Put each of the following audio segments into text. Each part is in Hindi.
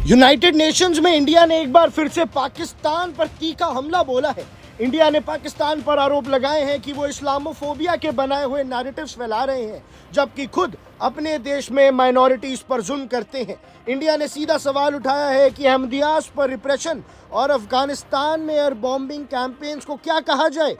यूनाइटेड नेशंस में इंडिया ने एक बार फिर से पाकिस्तान पर तीखा हमला बोला है। इंडिया ने पाकिस्तान पर आरोप लगाए हैं कि वो इस्लामोफोबिया के बनाए हुए नैरेटिव्स फैला रहे हैं, जबकि खुद अपने देश में माइनॉरिटीज पर जुल्म करते हैं। इंडिया ने सीधा सवाल उठाया है कि अहमदियास पर रिप्रेशन और अफगानिस्तान में एयर बॉम्बिंग कैंपेन्स को क्या कहा जाए।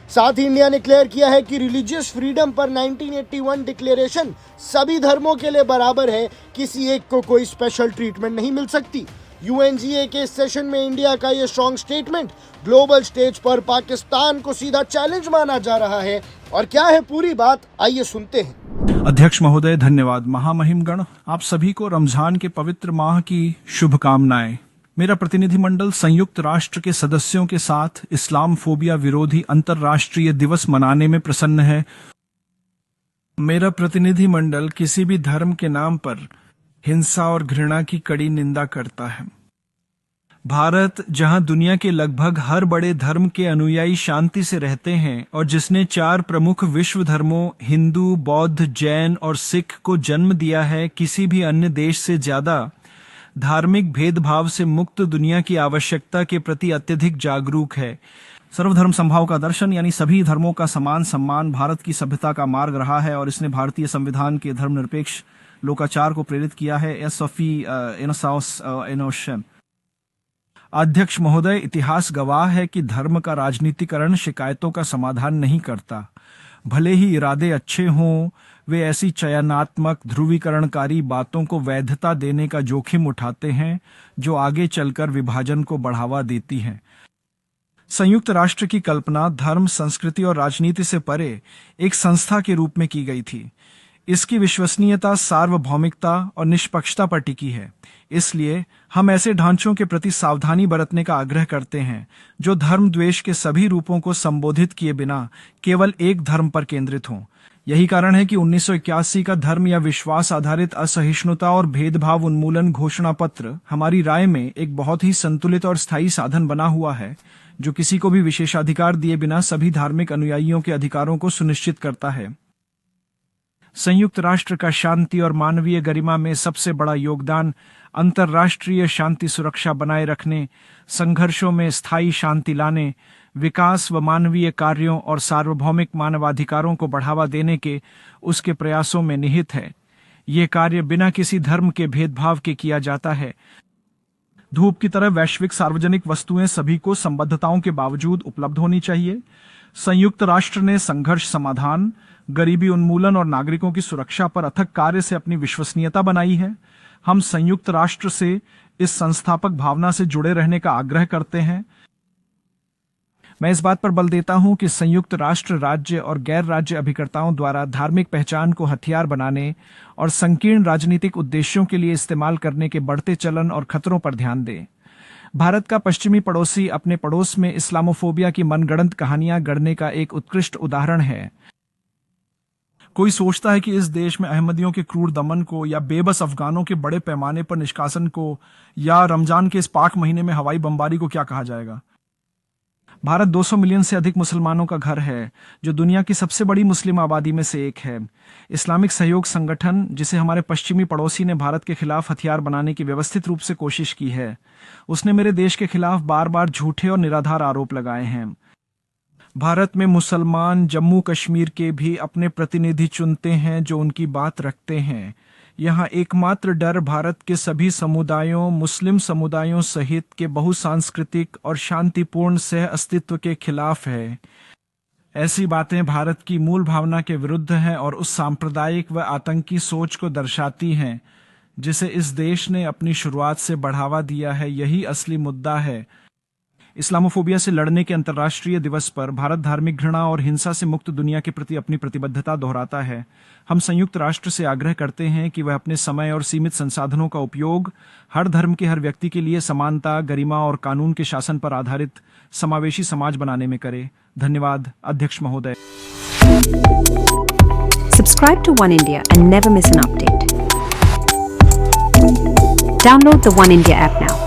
साथ ही इंडिया ने क्लियर किया है कि रिलीजियस फ्रीडम पर 1981 डिक्लेरेशन सभी धर्मों के लिए बराबर है, किसी एक को कोई स्पेशल ट्रीटमेंट नहीं मिल सकती। यूएनजीए के सेशन में इंडिया का ये स्ट्रॉन्ग स्टेटमेंट ग्लोबल स्टेज पर पाकिस्तान को सीधा चैलेंज माना जा रहा है। और क्या है पूरी बात, आइए सुनते हैं। अध्यक्ष महोदय धन्यवाद। महामहिमगण, आप सभी को रमजान के पवित्र माह की शुभकामनाएं। मेरा प्रतिनिधिमंडल संयुक्त राष्ट्र के सदस्यों के साथ इस्लाम फोबिया विरोधी अंतर्राष्ट्रीय दिवस मनाने में प्रसन्न है। मेरा प्रतिनिधिमंडल किसी भी धर्म के नाम पर हिंसा और घृणा की कड़ी निंदा करता है। भारत, जहां दुनिया के लगभग हर बड़े धर्म के अनुयायी शांति से रहते हैं और जिसने 4 प्रमुख विश्व धर्मों हिंदू, बौद्ध, जैन और सिख को जन्म दिया है, किसी भी अन्य देश से ज्यादा धार्मिक भेदभाव से मुक्त दुनिया की आवश्यकता के प्रति अत्यधिक जागरूक है। सर्वधर्म संभाव का दर्शन यानी सभी धर्मों का समान सम्मान भारत की सभ्यता का मार्ग रहा है और इसने भारतीय संविधान के धर्मनिरपेक्ष लोकाचार को प्रेरित किया है। अध्यक्ष महोदय, इतिहास गवाह है कि धर्म का राजनीतिकरण शिकायतों का समाधान नहीं करता। भले ही इरादे अच्छे हों, वे ऐसी चयनात्मक ध्रुवीकरणकारी बातों को वैधता देने का जोखिम उठाते हैं जो आगे चलकर विभाजन को बढ़ावा देती हैं। संयुक्त राष्ट्र की कल्पना धर्म, संस्कृति और राजनीति से परे एक संस्था के रूप में की गई थी। इसकी विश्वसनीयता सार्वभौमिकता और निष्पक्षता पर टिकी है। इसलिए हम ऐसे ढांचों के प्रति सावधानी बरतने का आग्रह करते हैं जो धर्म द्वेष के सभी रूपों को संबोधित किए बिना केवल एक धर्म पर केंद्रित हों। यही कारण है कि 1981 का धर्म या विश्वास आधारित असहिष्णुता और भेदभाव उन्मूलन घोषणा पत्र हमारी राय में एक बहुत ही संतुलित और स्थायी साधन बना हुआ है, जो किसी को भी विशेषाधिकार दिए बिना सभी धार्मिक अनुयायियों के अधिकारों को सुनिश्चित करता है। संयुक्त राष्ट्र का शांति और मानवीय गरिमा में सबसे बड़ा योगदान अंतर्राष्ट्रीय शांति सुरक्षा बनाए रखने, संघर्षों में स्थायी शांति लाने, विकास व मानवीय कार्यों और सार्वभौमिक मानवाधिकारों को बढ़ावा देने के उसके प्रयासों में निहित है। ये कार्य बिना किसी धर्म के भेदभाव के किया जाता है। धूप की तरह वैश्विक सार्वजनिक वस्तुएं सभी को संबद्धताओं के बावजूद उपलब्ध होनी चाहिए। संयुक्त राष्ट्र ने संघर्ष समाधान, गरीबी उन्मूलन और नागरिकों की सुरक्षा पर अथक कार्य से अपनी विश्वसनीयता बनाई है। हम संयुक्त राष्ट्र से इस संस्थापक भावना से जुड़े रहने का आग्रह करते हैं। मैं इस बात पर बल देता हूं कि संयुक्त राष्ट्र राज्य और गैर राज्य अभिकर्ताओं द्वारा धार्मिक पहचान को हथियार बनाने और संकीर्ण राजनीतिक उद्देश्यों के लिए इस्तेमाल करने के बढ़ते चलन और खतरों पर ध्यान दे। भारत का पश्चिमी पड़ोसी अपने पड़ोस में इस्लामोफोबिया की मनगढ़ंत कहानियां गढ़ने का एक उत्कृष्ट उदाहरण है। कोई सोचता है कि इस देश में अहमदियों के क्रूर दमन को या बेबस अफगानों के बड़े पैमाने पर निष्कासन को या रमजान के इस पाक महीने में हवाई बमबारी को क्या कहा जाएगा। भारत 200 मिलियन से अधिक मुसलमानों का घर है, जो दुनिया की सबसे बड़ी मुस्लिम आबादी में से एक है। इस्लामिक सहयोग संगठन, जिसे हमारे पश्चिमी पड़ोसी ने भारत के खिलाफ हथियार बनाने की व्यवस्थित रूप से कोशिश की है, उसने मेरे देश के खिलाफ बार बार झूठे और निराधार आरोप लगाए हैं। भारत में मुसलमान जम्मू कश्मीर के भी अपने प्रतिनिधि चुनते हैं जो उनकी बात रखते हैं। यहाँ एकमात्र डर भारत के सभी समुदायों, मुस्लिम समुदायों सहित के बहुसांस्कृतिक और शांतिपूर्ण सह अस्तित्व के खिलाफ है। ऐसी बातें भारत की मूल भावना के विरुद्ध हैं और उस सांप्रदायिक व आतंकी सोच को दर्शाती हैं जिसे इस देश ने अपनी शुरुआत से बढ़ावा दिया है। यही असली मुद्दा है। इस्लामोफोबिया से लड़ने के अंतर्राष्ट्रीय दिवस पर भारत धार्मिक घृणा और हिंसा से मुक्त दुनिया के प्रति अपनी प्रतिबद्धता दोहराता है। हम संयुक्त राष्ट्र से आग्रह करते हैं कि वह अपने समय और सीमित संसाधनों का उपयोग हर धर्म के हर व्यक्ति के लिए समानता, गरिमा और कानून के शासन पर आधारित समावेशी समाज बनाने में करे। धन्यवाद, अध्यक्ष महोदय। Subscribe to One India and never miss an update. Download the One India app now.